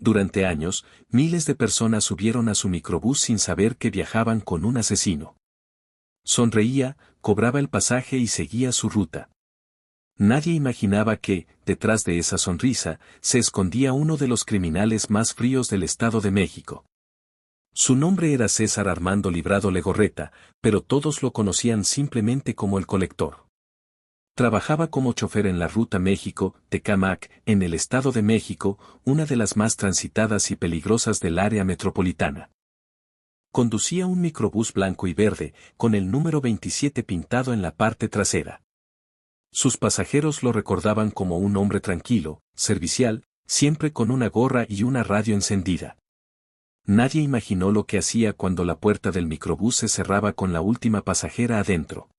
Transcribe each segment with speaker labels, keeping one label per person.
Speaker 1: Durante años, miles de personas subieron a su microbús sin saber que viajaban con un asesino. Sonreía, cobraba el pasaje y seguía su ruta. Nadie imaginaba que, detrás de esa sonrisa, se escondía uno de los criminales más fríos del Estado de México. Su nombre era César Armando Librado Legorreta, pero todos lo conocían simplemente como el colector. Trabajaba como chofer en la ruta México-Tecámac, en el Estado de México, una de las más transitadas y peligrosas del área metropolitana. Conducía un microbús blanco y verde, con el número 27 pintado en la parte trasera. Sus pasajeros lo recordaban como un hombre tranquilo, servicial, siempre con una gorra y una radio encendida. Nadie imaginó lo que hacía cuando la puerta del microbús se cerraba con la última pasajera adentro.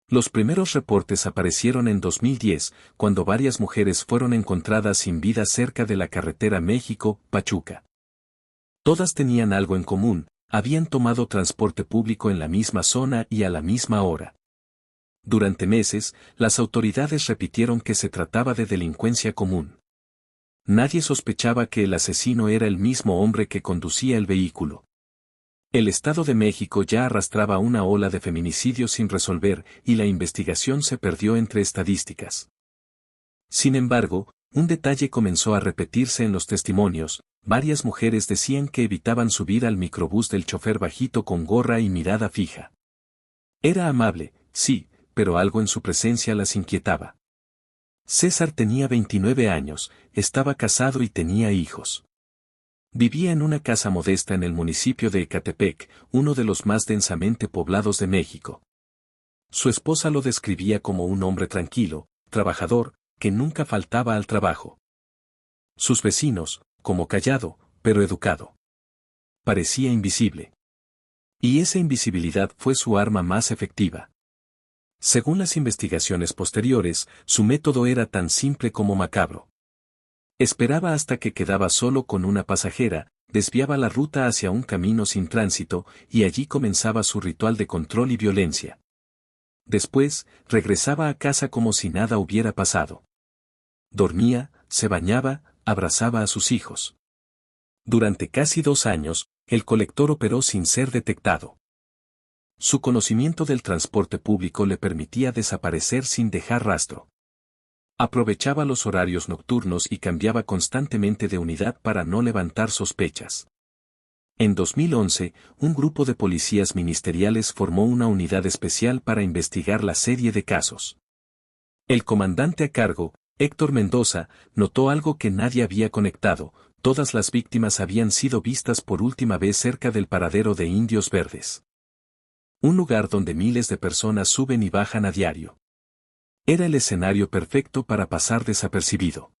Speaker 1: Los primeros reportes aparecieron en 2010, cuando varias mujeres fueron encontradas sin vida cerca de la carretera México-Pachuca. Todas tenían algo en común, habían tomado transporte público en la misma zona y a la misma hora. Durante meses, las autoridades repitieron que se trataba de delincuencia común. Nadie sospechaba que el asesino era el mismo hombre que conducía el vehículo. El Estado de México ya arrastraba una ola de feminicidios sin resolver y la investigación se perdió entre estadísticas. Sin embargo, un detalle comenzó a repetirse en los testimonios. Varias mujeres decían que evitaban subir al microbús del chofer bajito con gorra y mirada fija. Era amable, sí, pero algo en su presencia las inquietaba. César tenía 29 años, estaba casado y tenía hijos. Vivía en una casa modesta en el municipio de Ecatepec, uno de los más densamente poblados de México. Su esposa lo describía como un hombre tranquilo, trabajador, que nunca faltaba al trabajo. Sus vecinos, como callado, pero educado. Parecía invisible. Y esa invisibilidad fue su arma más efectiva. Según las investigaciones posteriores, su método era tan simple como macabro. Esperaba hasta que quedaba solo con una pasajera, desviaba la ruta hacia un camino sin tránsito, y allí comenzaba su ritual de control y violencia. Después, regresaba a casa como si nada hubiera pasado. Dormía, se bañaba, abrazaba a sus hijos. Durante casi 2 años, el colector operó sin ser detectado. Su conocimiento del transporte público le permitía desaparecer sin dejar rastro. Aprovechaba los horarios nocturnos y cambiaba constantemente de unidad para no levantar sospechas. En 2011, un grupo de policías ministeriales formó una unidad especial para investigar la serie de casos. El comandante a cargo, Héctor Mendoza, notó algo que nadie había conectado: todas las víctimas habían sido vistas por última vez cerca del paradero de Indios Verdes. Un lugar donde miles de personas suben y bajan a diario. Era el escenario perfecto para pasar desapercibido.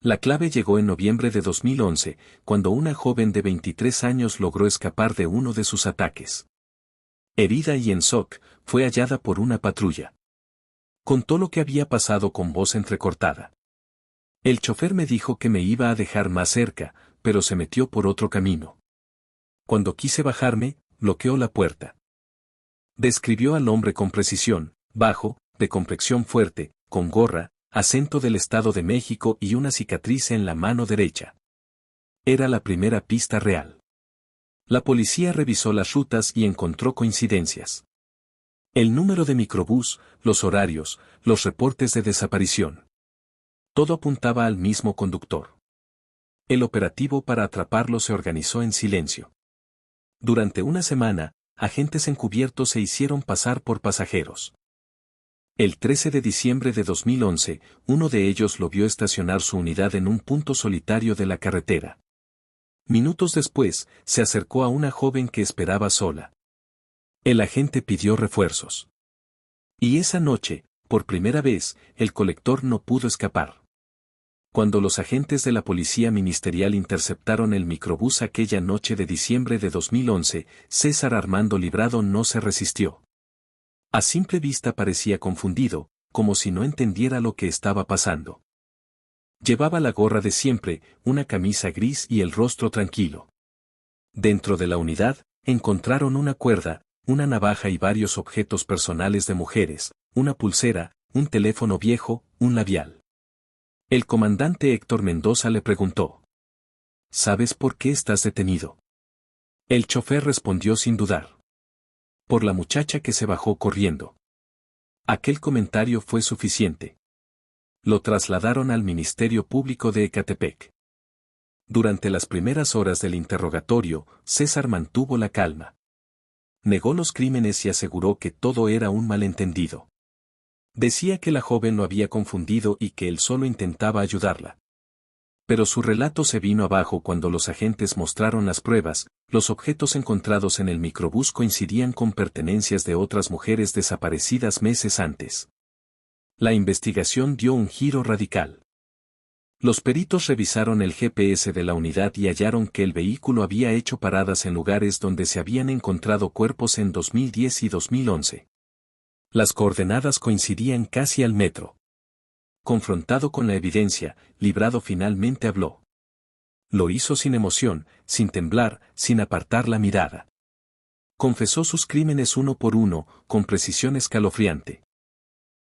Speaker 1: La clave llegó en noviembre de 2011, cuando una joven de 23 años logró escapar de uno de sus ataques. Herida y en shock, fue hallada por una patrulla. Contó lo que había pasado con voz entrecortada. El chofer me dijo que me iba a dejar más cerca, pero se metió por otro camino. Cuando quise bajarme, bloqueó la puerta. Describió al hombre con precisión: bajo, de complexión fuerte, con gorra, acento del Estado de México y una cicatriz en la mano derecha. Era la primera pista real. La policía revisó las rutas y encontró coincidencias. El número de microbús, los horarios, los reportes de desaparición. Todo apuntaba al mismo conductor. El operativo para atraparlo se organizó en silencio. Durante una semana, agentes encubiertos se hicieron pasar por pasajeros. El 13 de diciembre de 2011, uno de ellos lo vio estacionar su unidad en un punto solitario de la carretera. Minutos después, se acercó a una joven que esperaba sola. El agente pidió refuerzos. Y esa noche, por primera vez, el colector no pudo escapar. Cuando los agentes de la policía ministerial interceptaron el microbús aquella noche de diciembre de 2011, César Armando Librado no se resistió. A simple vista parecía confundido, como si no entendiera lo que estaba pasando. Llevaba la gorra de siempre, una camisa gris y el rostro tranquilo. Dentro de la unidad, encontraron una cuerda, una navaja y varios objetos personales de mujeres, una pulsera, un teléfono viejo, un labial. El comandante Héctor Mendoza le preguntó: ¿Sabes por qué estás detenido? El chofer respondió sin dudar. Por la muchacha que se bajó corriendo. Aquel comentario fue suficiente. Lo trasladaron al Ministerio Público de Ecatepec. Durante las primeras horas del interrogatorio, César mantuvo la calma. Negó los crímenes y aseguró que todo era un malentendido. Decía que la joven lo había confundido y que él solo intentaba ayudarla. Pero su relato se vino abajo cuando los agentes mostraron las pruebas. Los objetos encontrados en el microbús coincidían con pertenencias de otras mujeres desaparecidas meses antes. La investigación dio un giro radical. Los peritos revisaron el GPS de la unidad y hallaron que el vehículo había hecho paradas en lugares donde se habían encontrado cuerpos en 2010 y 2011. Las coordenadas coincidían casi al metro. Confrontado con la evidencia, Librado finalmente habló. Lo hizo sin emoción, sin temblar, sin apartar la mirada. Confesó sus crímenes uno por uno, con precisión escalofriante.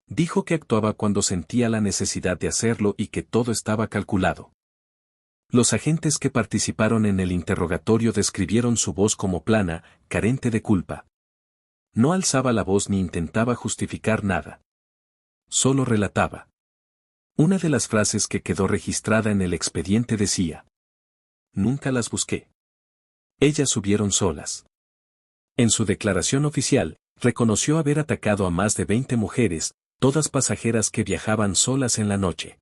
Speaker 1: Dijo que actuaba cuando sentía la necesidad de hacerlo y que todo estaba calculado. Los agentes que participaron en el interrogatorio describieron su voz como plana, carente de culpa. No alzaba la voz ni intentaba justificar nada. Solo relataba. Una de las frases que quedó registrada en el expediente decía: nunca las busqué. Ellas subieron solas. En su declaración oficial, reconoció haber atacado a más de 20 mujeres, todas pasajeras que viajaban solas en la noche.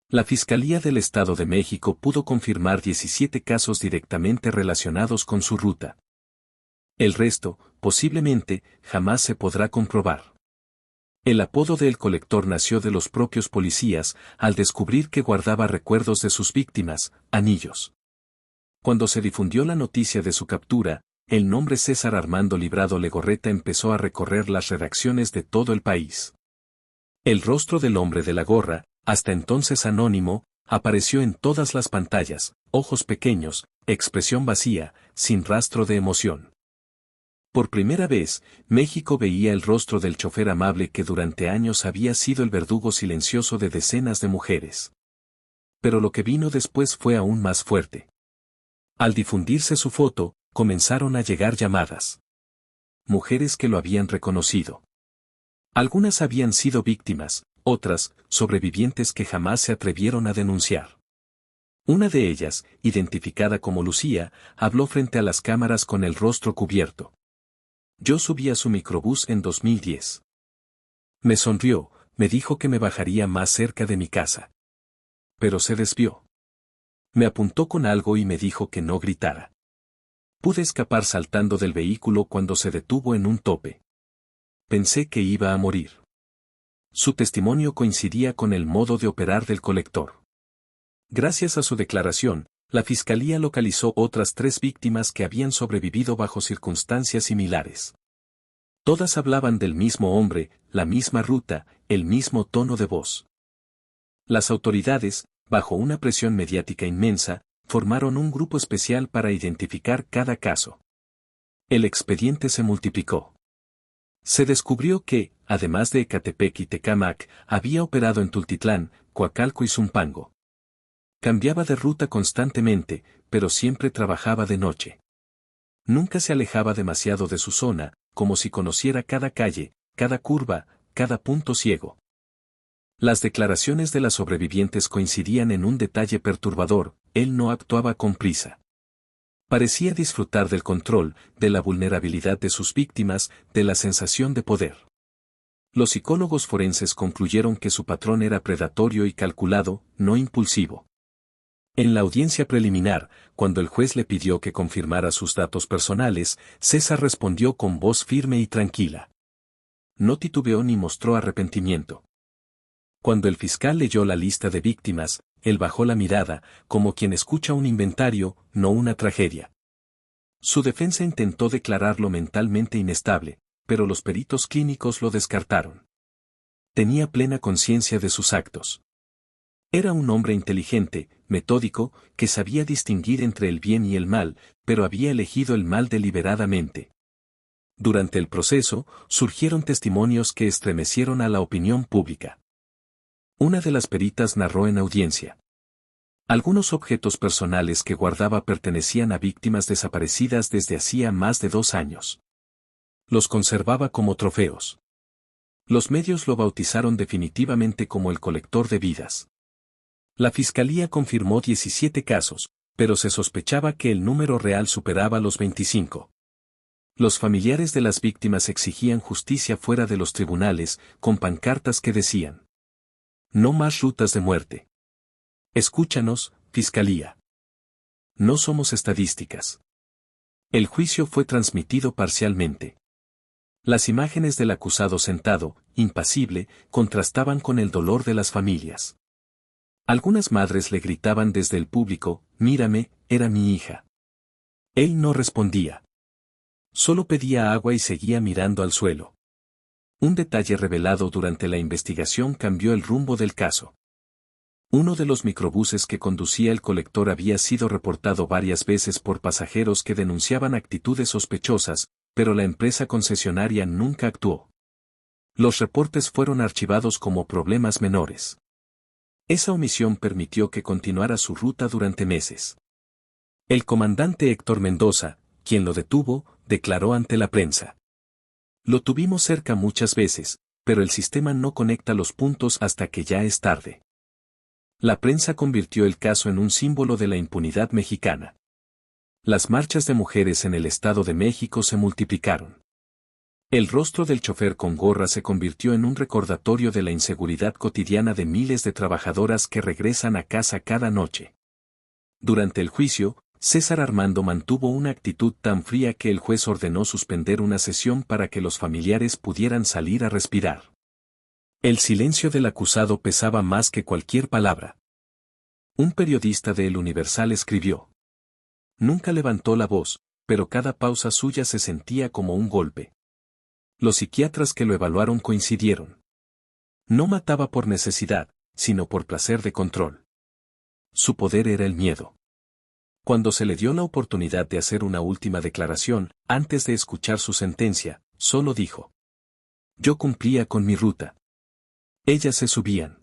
Speaker 1: La Fiscalía del Estado de México pudo confirmar 17 casos directamente relacionados con su ruta. El resto, posiblemente, jamás se podrá comprobar. El apodo de El Colector nació de los propios policías, al descubrir que guardaba recuerdos de sus víctimas, anillos. Cuando se difundió la noticia de su captura, el nombre César Armando Librado Legorreta empezó a recorrer las redacciones de todo el país. El rostro del hombre de la gorra, hasta entonces anónimo, apareció en todas las pantallas, ojos pequeños, expresión vacía, sin rastro de emoción. Por primera vez, México veía el rostro del chofer amable que durante años había sido el verdugo silencioso de decenas de mujeres. Pero lo que vino después fue aún más fuerte. Al difundirse su foto, comenzaron a llegar llamadas. Mujeres que lo habían reconocido. Algunas habían sido víctimas, otras, sobrevivientes que jamás se atrevieron a denunciar. Una de ellas, identificada como Lucía, habló frente a las cámaras con el rostro cubierto. Yo subí a su microbús en 2010. Me sonrió, me dijo que me bajaría más cerca de mi casa. Pero se desvió. Me apuntó con algo y me dijo que no gritara. Pude escapar saltando del vehículo cuando se detuvo en un tope. Pensé que iba a morir. Su testimonio coincidía con el modo de operar del colector. Gracias a su declaración, la Fiscalía localizó otras 3 víctimas que habían sobrevivido bajo circunstancias similares. Todas hablaban del mismo hombre, la misma ruta, el mismo tono de voz. Las autoridades, bajo una presión mediática inmensa, formaron un grupo especial para identificar cada caso. El expediente se multiplicó. Se descubrió que, además de Ecatepec y Tecámac, había operado en Tultitlán, Coacalco y Zumpango. Cambiaba de ruta constantemente, pero siempre trabajaba de noche. Nunca se alejaba demasiado de su zona, como si conociera cada calle, cada curva, cada punto ciego. Las declaraciones de las sobrevivientes coincidían en un detalle perturbador: él no actuaba con prisa. Parecía disfrutar del control, de la vulnerabilidad de sus víctimas, de la sensación de poder. Los psicólogos forenses concluyeron que su patrón era predatorio y calculado, no impulsivo. En la audiencia preliminar, cuando el juez le pidió que confirmara sus datos personales, César respondió con voz firme y tranquila. No titubeó ni mostró arrepentimiento. Cuando el fiscal leyó la lista de víctimas, él bajó la mirada, como quien escucha un inventario, no una tragedia. Su defensa intentó declararlo mentalmente inestable, pero los peritos clínicos lo descartaron. Tenía plena conciencia de sus actos. Era un hombre inteligente, metódico, que sabía distinguir entre el bien y el mal, pero había elegido el mal deliberadamente. Durante el proceso, surgieron testimonios que estremecieron a la opinión pública. Una de las peritas narró en audiencia. Algunos objetos personales que guardaba pertenecían a víctimas desaparecidas desde hacía más de 2 años. Los conservaba como trofeos. Los medios lo bautizaron definitivamente como el colector de vidas. La fiscalía confirmó 17 casos, pero se sospechaba que el número real superaba los 25. Los familiares de las víctimas exigían justicia fuera de los tribunales, con pancartas que decían: "No más rutas de muerte. Escúchanos, Fiscalía. No somos estadísticas". El juicio fue transmitido parcialmente. Las imágenes del acusado sentado, impasible, contrastaban con el dolor de las familias. Algunas madres le gritaban desde el público: "Mírame, era mi hija". Él no respondía. Solo pedía agua y seguía mirando al suelo. Un detalle revelado durante la investigación cambió el rumbo del caso. Uno de los microbuses que conducía el colector había sido reportado varias veces por pasajeros que denunciaban actitudes sospechosas, pero la empresa concesionaria nunca actuó. Los reportes fueron archivados como problemas menores. Esa omisión permitió que continuara su ruta durante meses. El comandante Héctor Mendoza, quien lo detuvo, declaró ante la prensa: "Lo tuvimos cerca muchas veces, pero el sistema no conecta los puntos hasta que ya es tarde". La prensa convirtió el caso en un símbolo de la impunidad mexicana. Las marchas de mujeres en el Estado de México se multiplicaron. El rostro del chofer con gorra se convirtió en un recordatorio de la inseguridad cotidiana de miles de trabajadoras que regresan a casa cada noche. Durante el juicio, César Armando mantuvo una actitud tan fría que el juez ordenó suspender una sesión para que los familiares pudieran salir a respirar. El silencio del acusado pesaba más que cualquier palabra. Un periodista de El Universal escribió: "Nunca levantó la voz, pero cada pausa suya se sentía como un golpe". Los psiquiatras que lo evaluaron coincidieron. No mataba por necesidad, sino por placer de control. Su poder era el miedo. Cuando se le dio la oportunidad de hacer una última declaración, antes de escuchar su sentencia, solo dijo: "Yo cumplía con mi ruta. Ellas se subían".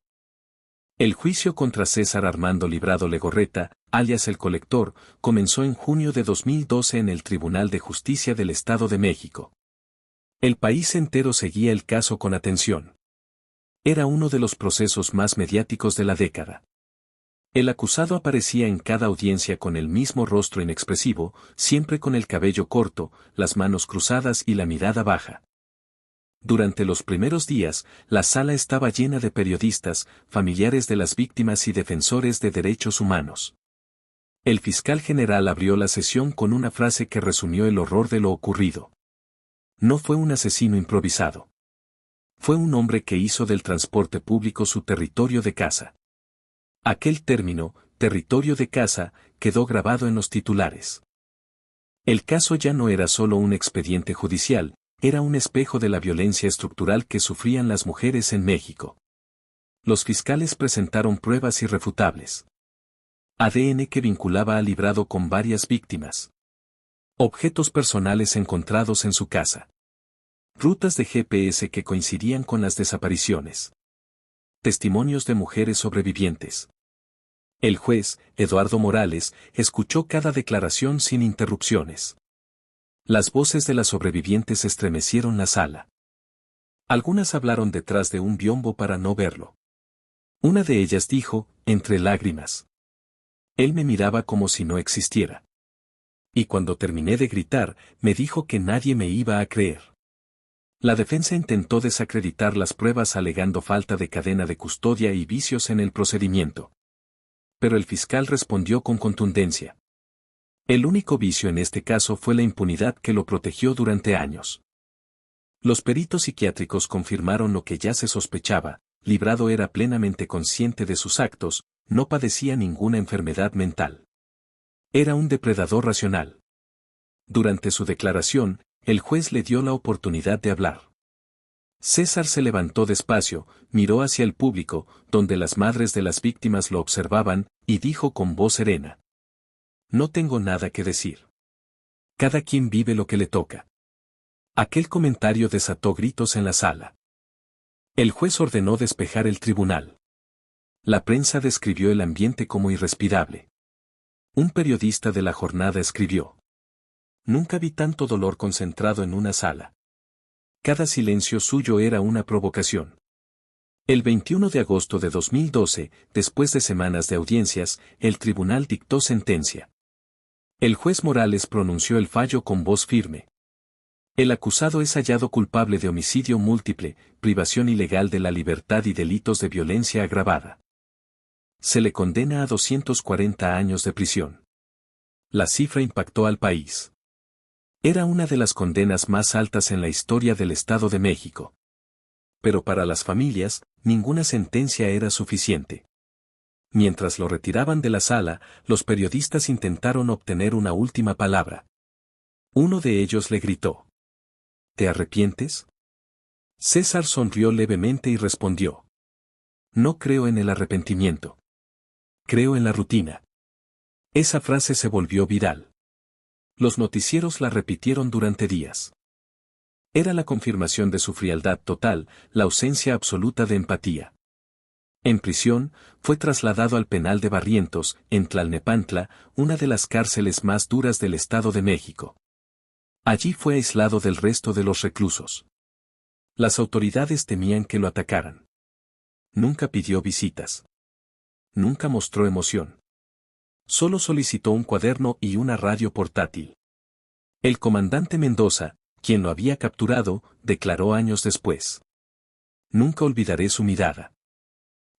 Speaker 1: El juicio contra César Armando Librado Legorreta, alias el Colector, comenzó en junio de 2012 en el Tribunal de Justicia del Estado de México. El país entero seguía el caso con atención. Era uno de los procesos más mediáticos de la década. El acusado aparecía en cada audiencia con el mismo rostro inexpresivo, siempre con el cabello corto, las manos cruzadas y la mirada baja. Durante los primeros días, la sala estaba llena de periodistas, familiares de las víctimas y defensores de derechos humanos. El fiscal general abrió la sesión con una frase que resumió el horror de lo ocurrido: "No fue un asesino improvisado. Fue un hombre que hizo del transporte público su territorio de caza". Aquel término, territorio de caza, quedó grabado en los titulares. El caso ya no era solo un expediente judicial, era un espejo de la violencia estructural que sufrían las mujeres en México. Los fiscales presentaron pruebas irrefutables. ADN que vinculaba a Librado con varias víctimas. Objetos personales encontrados en su casa. Rutas de GPS que coincidían con las desapariciones. Testimonios de mujeres sobrevivientes. El juez, Eduardo Morales, escuchó cada declaración sin interrupciones. Las voces de las sobrevivientes estremecieron la sala. Algunas hablaron detrás de un biombo para no verlo. Una de ellas dijo, entre lágrimas: "Él me miraba como si no existiera. Y cuando terminé de gritar, me dijo que nadie me iba a creer". La defensa intentó desacreditar las pruebas alegando falta de cadena de custodia y vicios en el procedimiento. Pero el fiscal respondió con contundencia: "El único vicio en este caso fue la impunidad que lo protegió durante años". Los peritos psiquiátricos confirmaron lo que ya se sospechaba: Librado era plenamente consciente de sus actos, no padecía ninguna enfermedad mental. Era un depredador racional. Durante su declaración, el juez le dio la oportunidad de hablar. César se levantó despacio, miró hacia el público, donde las madres de las víctimas lo observaban, y dijo con voz serena: "No tengo nada que decir. Cada quien vive lo que le toca". Aquel comentario desató gritos en la sala. El juez ordenó despejar el tribunal. La prensa describió el ambiente como irrespirable. Un periodista de la jornada escribió: "Nunca vi tanto dolor concentrado en una sala. Cada silencio suyo era una provocación". El 21 de agosto de 2012, después de semanas de audiencias, el tribunal dictó sentencia. El juez Morales pronunció el fallo con voz firme. El acusado es hallado culpable de homicidio múltiple, privación ilegal de la libertad y delitos de violencia agravada. Se le condena a 240 años de prisión. La cifra impactó al país. Era una de las condenas más altas en la historia del Estado de México. Pero para las familias, ninguna sentencia era suficiente. Mientras lo retiraban de la sala, los periodistas intentaron obtener una última palabra. Uno de ellos le gritó: ¿te arrepientes? César sonrió levemente y respondió: no creo en el arrepentimiento. Creo en la rutina. Esa frase se volvió viral. Los noticieros la repitieron durante días. Era la confirmación de su frialdad total, la ausencia absoluta de empatía. En prisión, fue trasladado al penal de Barrientos, en Tlalnepantla, una de las cárceles más duras del Estado de México. Allí fue aislado del resto de los reclusos. Las autoridades temían que lo atacaran. Nunca pidió visitas. Nunca mostró emoción. Solo solicitó un cuaderno y una radio portátil. El comandante Mendoza, quien lo había capturado, declaró años después: nunca olvidaré su mirada.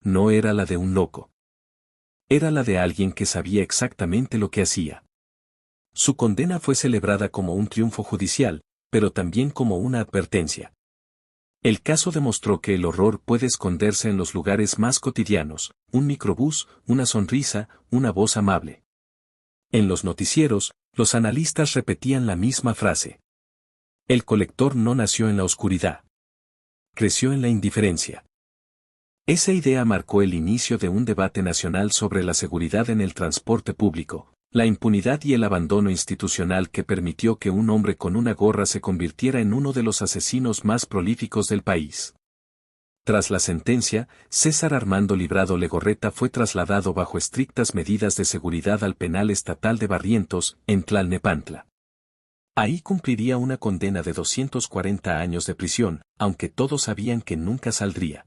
Speaker 1: No era la de un loco. Era la de alguien que sabía exactamente lo que hacía. Su condena fue celebrada como un triunfo judicial, pero también como una advertencia. El caso demostró que el horror puede esconderse en los lugares más cotidianos: un microbús, una sonrisa, una voz amable. En los noticieros, los analistas repetían la misma frase: el colector no nació en la oscuridad. Creció en la indiferencia. Esa idea marcó el inicio de un debate nacional sobre la seguridad en el transporte público, la impunidad y el abandono institucional que permitió que un hombre con una gorra se convirtiera en uno de los asesinos más prolíficos del país. Tras la sentencia, César Armando Librado Legorreta fue trasladado bajo estrictas medidas de seguridad al penal estatal de Barrientos, en Tlalnepantla. Ahí cumpliría una condena de 240 años de prisión, aunque todos sabían que nunca saldría.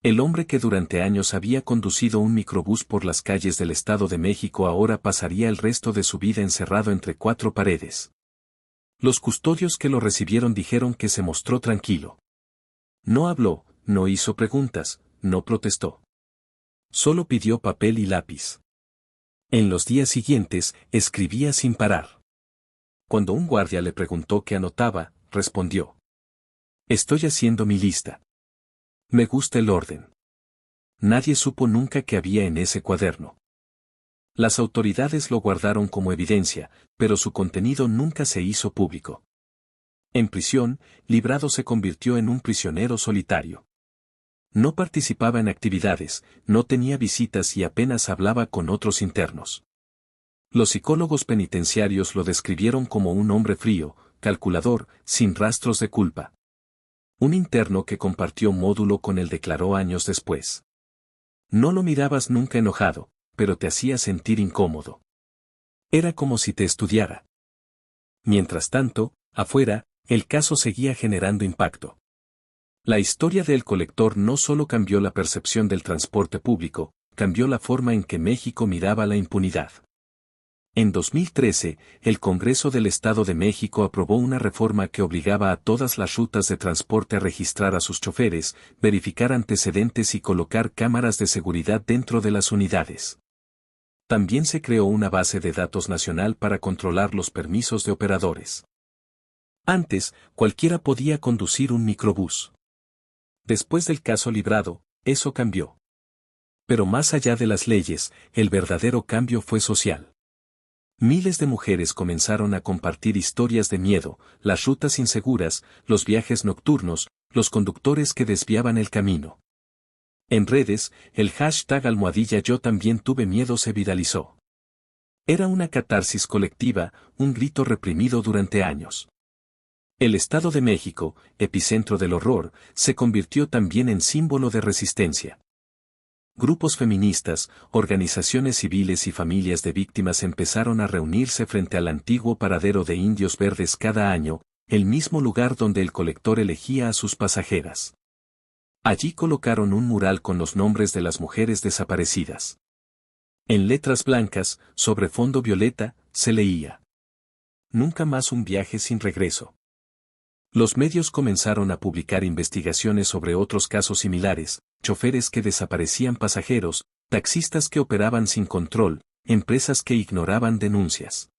Speaker 1: El hombre que durante años había conducido un microbús por las calles del Estado de México ahora pasaría el resto de su vida encerrado entre cuatro paredes. Los custodios que lo recibieron dijeron que se mostró tranquilo. No habló, no hizo preguntas, no protestó. Solo pidió papel y lápiz. En los días siguientes, escribía sin parar. Cuando un guardia le preguntó qué anotaba, respondió: estoy haciendo mi lista. Me gusta el orden. Nadie supo nunca qué había en ese cuaderno. Las autoridades lo guardaron como evidencia, pero su contenido nunca se hizo público. En prisión, Librado se convirtió en un prisionero solitario. No participaba en actividades, no tenía visitas y apenas hablaba con otros internos. Los psicólogos penitenciarios lo describieron como un hombre frío, calculador, sin rastros de culpa. Un interno que compartió módulo con él declaró años después: no lo mirabas nunca enojado, pero te hacía sentir incómodo. Era como si te estudiara. Mientras tanto, afuera, el caso seguía generando impacto. La historia del colector no solo cambió la percepción del transporte público, cambió la forma en que México miraba la impunidad. En 2013, el Congreso del Estado de México aprobó una reforma que obligaba a todas las rutas de transporte a registrar a sus choferes, verificar antecedentes y colocar cámaras de seguridad dentro de las unidades. También se creó una base de datos nacional para controlar los permisos de operadores. Antes, cualquiera podía conducir un microbús. Después del caso Librado, eso cambió. Pero más allá de las leyes, el verdadero cambio fue social. Miles de mujeres comenzaron a compartir historias de miedo, las rutas inseguras, los viajes nocturnos, los conductores que desviaban el camino. En redes, el hashtag #Yo también tuve miedo se viralizó. Era una catarsis colectiva, un grito reprimido durante años. El Estado de México, epicentro del horror, se convirtió también en símbolo de resistencia. Grupos feministas, organizaciones civiles y familias de víctimas empezaron a reunirse frente al antiguo paradero de Indios Verdes cada año, el mismo lugar donde el colector elegía a sus pasajeras. Allí colocaron un mural con los nombres de las mujeres desaparecidas. En letras blancas, sobre fondo violeta, se leía: "Nunca más un viaje sin regreso". Los medios comenzaron a publicar investigaciones sobre otros casos similares: choferes que desaparecían pasajeros, taxistas que operaban sin control, empresas que ignoraban denuncias.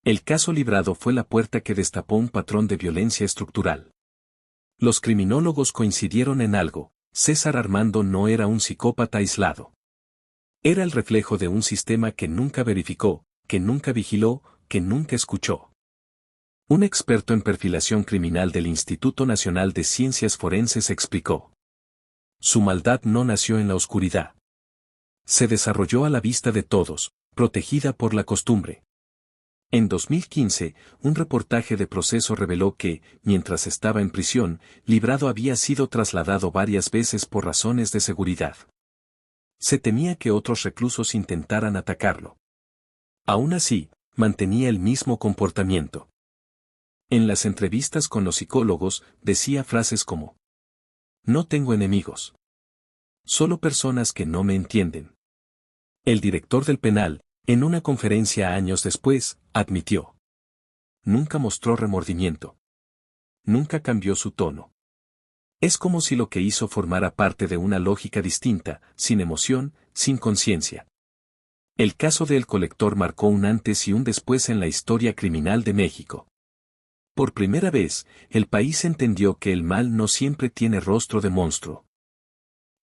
Speaker 1: El caso Librado fue la puerta que destapó un patrón de violencia estructural. Los criminólogos coincidieron en algo: César Armando no era un psicópata aislado. Era el reflejo de un sistema que nunca verificó, que nunca vigiló, que nunca escuchó. Un experto en perfilación criminal del Instituto Nacional de Ciencias Forenses explicó: su maldad no nació en la oscuridad. Se desarrolló a la vista de todos, protegida por la costumbre. En 2015, un reportaje de Proceso reveló que, mientras estaba en prisión, Librado había sido trasladado varias veces por razones de seguridad. Se temía que otros reclusos intentaran atacarlo. Aún así, mantenía el mismo comportamiento. En las entrevistas con los psicólogos, decía frases como: "No tengo enemigos. Solo personas que no me entienden". El director del penal, en una conferencia años después, admitió: nunca mostró remordimiento. Nunca cambió su tono. Es como si lo que hizo formara parte de una lógica distinta, sin emoción, sin conciencia. El caso de El Colector marcó un antes y un después en la historia criminal de México. Por primera vez, el país entendió que el mal no siempre tiene rostro de monstruo.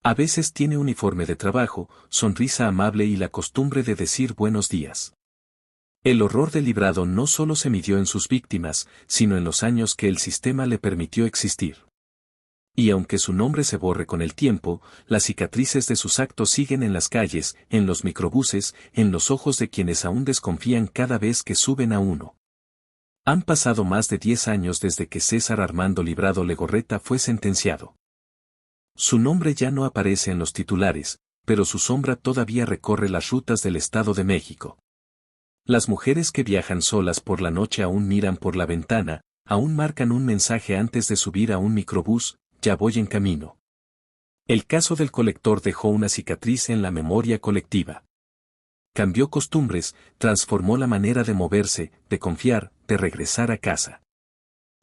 Speaker 1: A veces tiene uniforme de trabajo, sonrisa amable y la costumbre de decir buenos días. El horror de Librado no solo se midió en sus víctimas, sino en los años que el sistema le permitió existir. Y aunque su nombre se borre con el tiempo, las cicatrices de sus actos siguen en las calles, en los microbuses, en los ojos de quienes aún desconfían cada vez que suben a uno. Han pasado más de 10 años desde que César Armando Librado Legorreta fue sentenciado. Su nombre ya no aparece en los titulares, pero su sombra todavía recorre las rutas del Estado de México. Las mujeres que viajan solas por la noche aún miran por la ventana, aún marcan un mensaje antes de subir a un microbús: ya voy en camino. El caso del Colector dejó una cicatriz en la memoria colectiva. Cambió costumbres, transformó la manera de moverse, de confiar, de regresar a casa.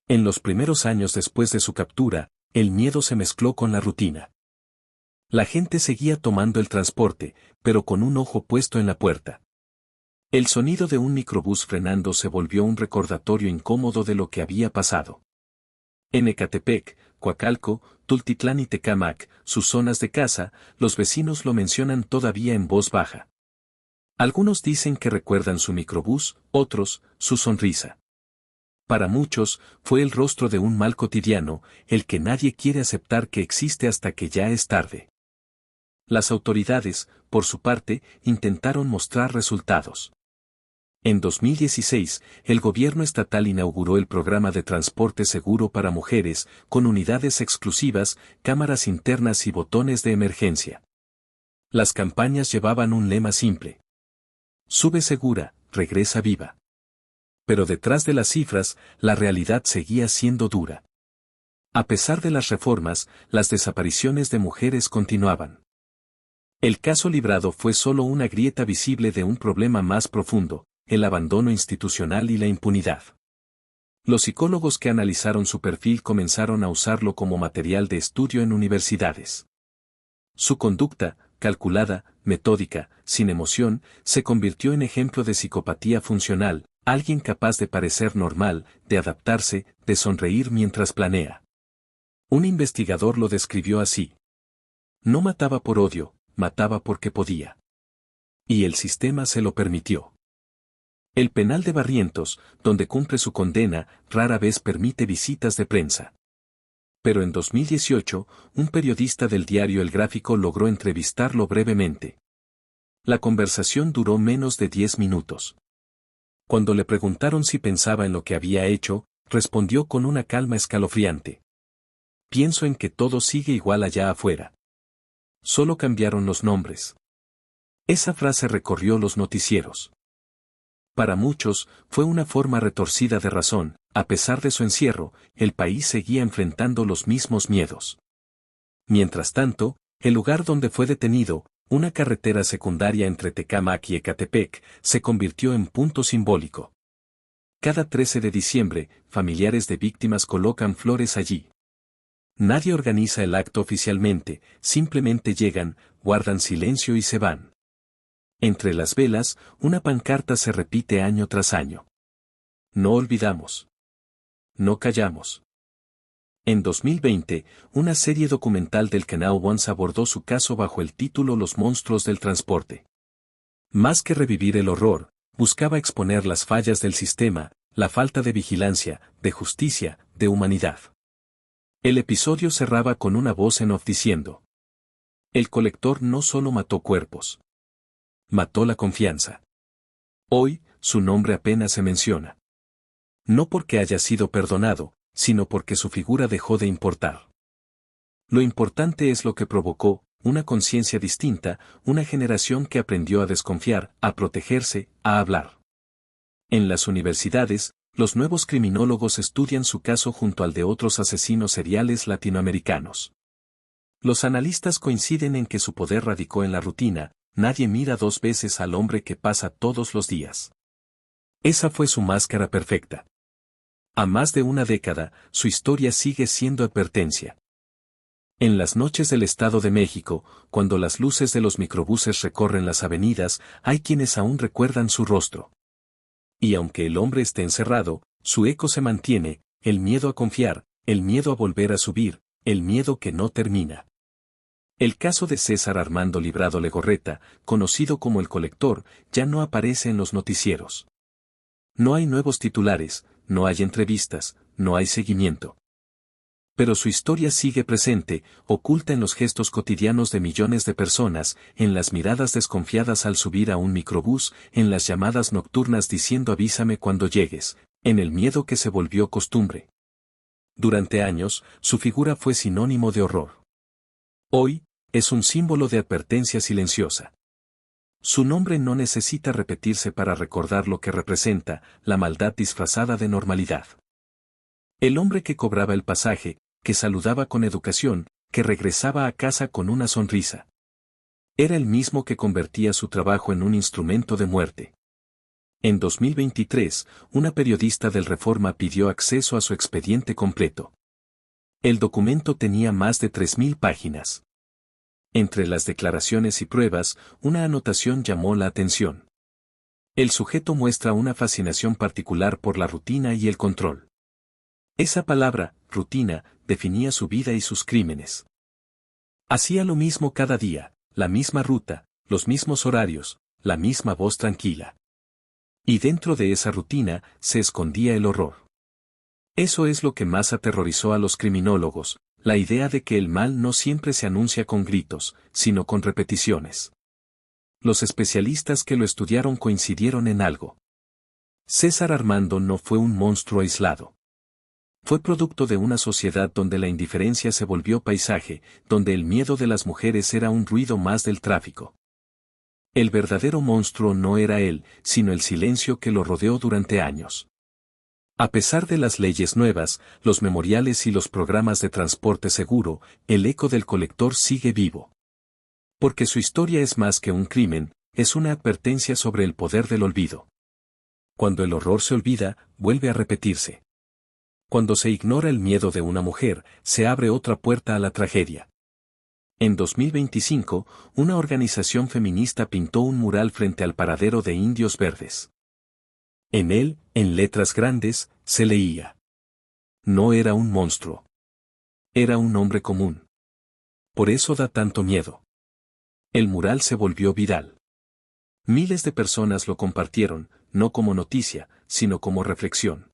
Speaker 1: En los primeros años después de su captura, el miedo se mezcló con la rutina. La gente seguía tomando el transporte, pero con un ojo puesto en la puerta. El sonido de un microbús frenando se volvió un recordatorio incómodo de lo que había pasado. En Ecatepec, Coacalco, Tultitlán y Tecámac, sus zonas de caza, los vecinos lo mencionan todavía en voz baja. Algunos dicen que recuerdan su microbús, otros, su sonrisa. Para muchos, fue el rostro de un mal cotidiano, el que nadie quiere aceptar que existe hasta que ya es tarde. Las autoridades, por su parte, intentaron mostrar resultados. En 2016, el gobierno estatal inauguró el programa de transporte seguro para mujeres, con unidades exclusivas, cámaras internas y botones de emergencia. Las campañas llevaban un lema simple: sube segura, regresa viva. Pero detrás de las cifras, la realidad seguía siendo dura. A pesar de las reformas, las desapariciones de mujeres continuaban. El caso Librado fue solo una grieta visible de un problema más profundo: el abandono institucional y la impunidad. Los psicólogos que analizaron su perfil comenzaron a usarlo como material de estudio en universidades. Su conducta, calculada, metódica, sin emoción, se convirtió en ejemplo de psicopatía funcional: alguien capaz de parecer normal, de adaptarse, de sonreír mientras planea. Un investigador lo describió así: no mataba por odio, mataba porque podía. Y el sistema se lo permitió. El penal de Barrientos, donde cumple su condena, rara vez permite visitas de prensa. Pero en 2018, un periodista del diario El Gráfico logró entrevistarlo brevemente. La conversación duró menos de 10 minutos. Cuando le preguntaron si pensaba en lo que había hecho, respondió con una calma escalofriante: pienso en que todo sigue igual allá afuera. Solo cambiaron los nombres. Esa frase recorrió los noticieros. Para muchos, fue una forma retorcida de razón. A pesar de su encierro, el país seguía enfrentando los mismos miedos. Mientras tanto, el lugar donde fue detenido, una carretera secundaria entre Tecámac y Ecatepec, se convirtió en punto simbólico. Cada 13 de diciembre, familiares de víctimas colocan flores allí. Nadie organiza el acto oficialmente, simplemente llegan, guardan silencio y se van. Entre las velas, una pancarta se repite año tras año. No olvidamos. No callamos. En 2020, una serie documental del Canal One abordó su caso bajo el título Los monstruos del transporte. Más que revivir el horror, buscaba exponer las fallas del sistema, la falta de vigilancia, de justicia, de humanidad. El episodio cerraba con una voz en off diciendo: el colector no solo mató cuerpos. Mató la confianza. Hoy, su nombre apenas se menciona. No porque haya sido perdonado, sino porque su figura dejó de importar. Lo importante es lo que provocó, una conciencia distinta, una generación que aprendió a desconfiar, a protegerse, a hablar. En las universidades, los nuevos criminólogos estudian su caso junto al de otros asesinos seriales latinoamericanos. Los analistas coinciden en que su poder radicó en la rutina. Nadie mira dos veces al hombre que pasa todos los días. Esa fue su máscara perfecta. A más de una década, su historia sigue siendo advertencia. En las noches del Estado de México, cuando las luces de los microbuses recorren las avenidas, hay quienes aún recuerdan su rostro. Y aunque el hombre esté encerrado, su eco se mantiene, el miedo a confiar, el miedo a volver a subir, el miedo que no termina. El caso de César Armando Librado Legorreta, conocido como el colector, ya no aparece en los noticieros. No hay nuevos titulares, no hay entrevistas, no hay seguimiento. Pero su historia sigue presente, oculta en los gestos cotidianos de millones de personas, en las miradas desconfiadas al subir a un microbús, en las llamadas nocturnas diciendo avísame cuando llegues, en el miedo que se volvió costumbre. Durante años, su figura fue sinónimo de horror. Hoy, es un símbolo de advertencia silenciosa. Su nombre no necesita repetirse para recordar lo que representa, la maldad disfrazada de normalidad. El hombre que cobraba el pasaje, que saludaba con educación, que regresaba a casa con una sonrisa. Era el mismo que convertía su trabajo en un instrumento de muerte. En 2023, una periodista del Reforma pidió acceso a su expediente completo. El documento tenía más de 3.000 páginas. Entre las declaraciones y pruebas, una anotación llamó la atención. El sujeto muestra una fascinación particular por la rutina y el control. Esa palabra, rutina, definía su vida y sus crímenes. Hacía lo mismo cada día, la misma ruta, los mismos horarios, la misma voz tranquila. Y dentro de esa rutina, se escondía el horror. Eso es lo que más aterrorizó a los criminólogos, la idea de que el mal no siempre se anuncia con gritos, sino con repeticiones. Los especialistas que lo estudiaron coincidieron en algo. César Armando no fue un monstruo aislado. Fue producto de una sociedad donde la indiferencia se volvió paisaje, donde el miedo de las mujeres era un ruido más del tráfico. El verdadero monstruo no era él, sino el silencio que lo rodeó durante años. A pesar de las leyes nuevas, los memoriales y los programas de transporte seguro, el eco del colector sigue vivo. Porque su historia es más que un crimen, es una advertencia sobre el poder del olvido. Cuando el horror se olvida, vuelve a repetirse. Cuando se ignora el miedo de una mujer, se abre otra puerta a la tragedia. En 2025, una organización feminista pintó un mural frente al paradero de Indios Verdes. En él, en letras grandes, se leía: no era un monstruo. Era un hombre común. Por eso da tanto miedo. El mural se volvió viral. Miles de personas lo compartieron, no como noticia, sino como reflexión.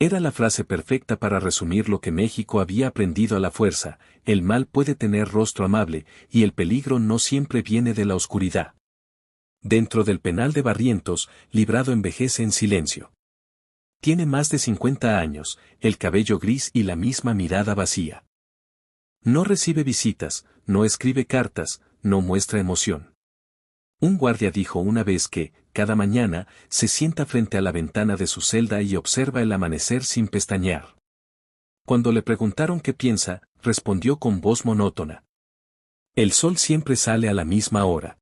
Speaker 1: Era la frase perfecta para resumir lo que México había aprendido a la fuerza: el mal puede tener rostro amable, y el peligro no siempre viene de la oscuridad. Dentro del penal de Barrientos, Librado envejece en silencio. Tiene más de 50 años, el cabello gris y la misma mirada vacía. No recibe visitas, no escribe cartas, no muestra emoción. Un guardia dijo una vez que, cada mañana, se sienta frente a la ventana de su celda y observa el amanecer sin pestañear. Cuando le preguntaron qué piensa, respondió con voz monótona. El sol siempre sale a la misma hora.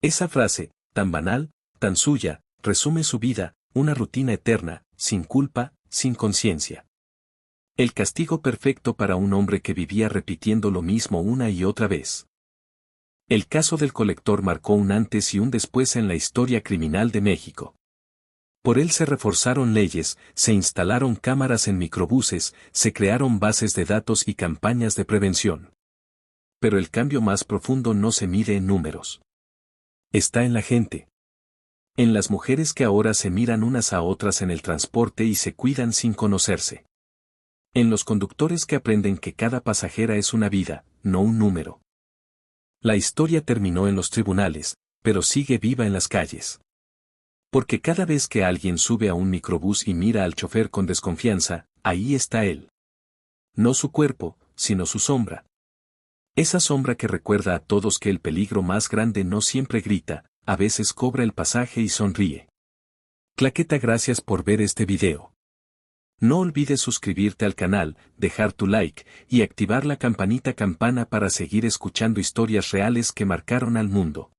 Speaker 1: Esa frase, tan banal, tan suya, resume su vida, una rutina eterna, sin culpa, sin conciencia. El castigo perfecto para un hombre que vivía repitiendo lo mismo una y otra vez. El caso del colector marcó un antes y un después en la historia criminal de México. Por él se reforzaron leyes, se instalaron cámaras en microbuses, se crearon bases de datos y campañas de prevención. Pero el cambio más profundo no se mide en números. Está en la gente. En las mujeres que ahora se miran unas a otras en el transporte y se cuidan sin conocerse. En los conductores que aprenden que cada pasajera es una vida, no un número. La historia terminó en los tribunales, pero sigue viva en las calles. Porque cada vez que alguien sube a un microbús y mira al chofer con desconfianza, ahí está él. No su cuerpo, sino su sombra. Esa sombra que recuerda a todos que el peligro más grande no siempre grita, a veces cobra el pasaje y sonríe. Claqueta, gracias por ver este video. No olvides suscribirte al canal, dejar tu like y activar la campana para seguir escuchando historias reales que marcaron al mundo.